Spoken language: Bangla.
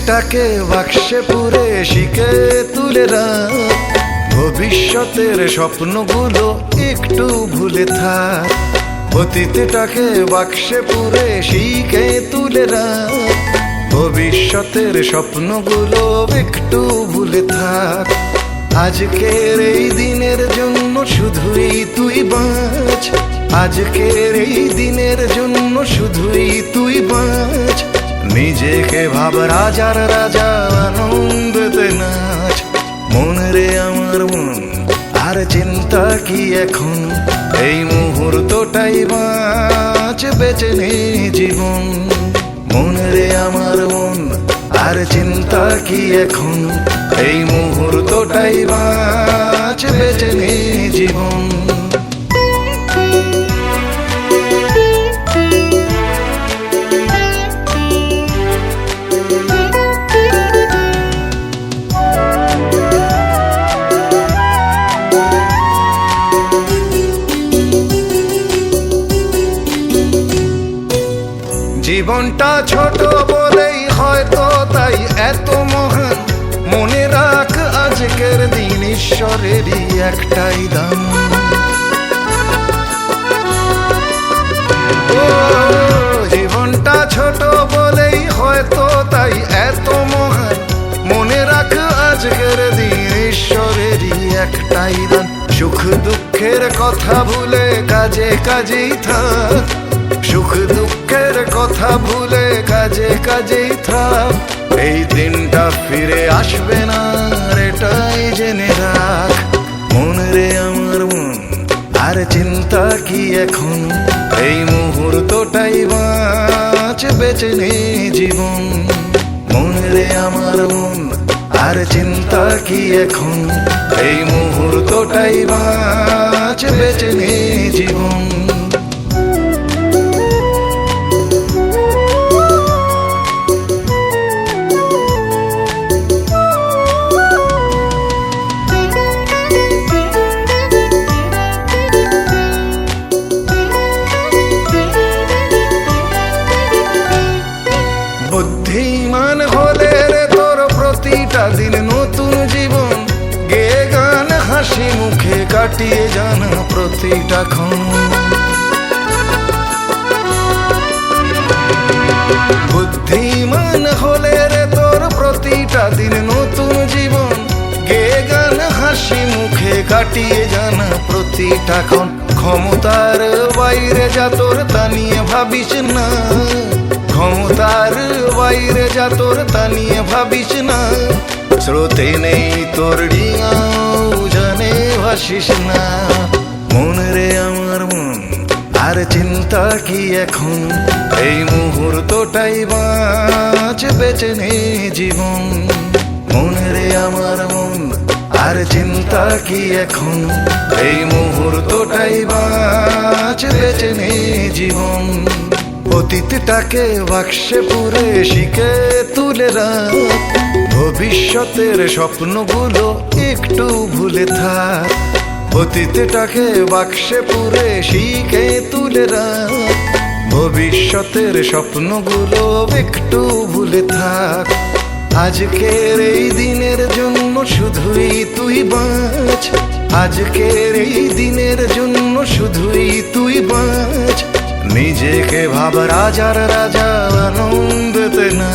অতীতটাকে বাক্সে পুরে শিখে তুলে রাখ, ভবিষ্যতের স্বপ্নগুলো একটু ভুলে থাক। অতীতটাকে বাক্সে পুরে শিখে তুলে রাখ, ভবিষ্যতের স্বপ্নগুলো একটু ভুলে থাক। আজকের এই দিনের জন্য শুধুই তুই বাঁচ, আজকের এই দিনের জন্য শুধুই তুই বাঁচ। নিজেকে ভাব রাজার রাজা, আনন্দতে নাচ। মন রে আমার মন, আর চিন্তা কি এখন, এই মুহূর্তটাই বাঁচ, বেঁচে নে জীবন। মন রে আমার মন, আর চিন্তা কি এখন, এই মুহূর্তটাই বাঁচ, বেঁচে নে জীবন। জীবনটা ছোট বলেই হয়তো তাই এত মহান। মনে রাখ আজকের দিন ঈশ্বরেরই একটাই দান। জীবনটা ছোট বলেই হয়তো তাই এত মহান। মনে রাখ আজকের দিন ঈশ্বরেরই একটাই দান। সুখ দুঃখের কথা ভুলে কাজে কাজেই থাক, সুখ দুঃখের কথা ভুলে কাজে কাজেই থাক। এই দিনটা ফিরে আসবে না, এটাই জেনে রাখ। মন রে আমার মন, আর চিন্তা কি এখন, এই মুহূর্তটাই বাঁচ, বেঁচে নে জীবন। মন রে আমার মন, আর চিন্তা কি এখন, এই মুহূর্তটাই বাঁচ, বেঁচে নে জীবন। বুদ্ধিমান হলে রে তোর প্রতিটা দিন নতুন জীবন, গে গান হাসি মুখে কাটিয়ে জানা প্রতিটা ক্ষণ। বুদ্ধিমান হলে রে তোর প্রতিটা দিন নতুন জীবন, গে গান হাসি মুখে কাটিয়ে জানা প্রতিটা ক্ষণ। ক্ষমতার বাইরে যা তোর তা নিয়ে ভাবিস না, ক্ষমতার বাইরে যা তোর তা নিয়ে ভাবিস না। স্রোতে নেই তোর ডিঙাও জানে ভাসিস না। মন রে আমার মন, আর চিন্তা কি এখন, এই মুহূর্তটাই বাঁচ, বেঁচে নে জীবন। মন রে আমার মন, আর চিন্তা কি এখন, এই মুহূর্তটাই বাঁচ, বেঁচে নে জীবন। অতীতটাকে বাক্সে পুরে শিখে তুলে রাখ, ভবিষ্যতের স্বপ্নগুলো একটু ভুলে থাক। অতীতটাকে বাক্সে পুরে শিখে তুলে রাখ, ভবিষ্যতের স্বপ্নগুলো একটু ভুলে থাক। আজকের এই দিনের জন্য শুধুই তুই বাঁচ, আজকের এই দিনের জন্য শুধুই তুই বাঁচ। নিজেকে ভাব রাজার রাজা, আনন্দতে না।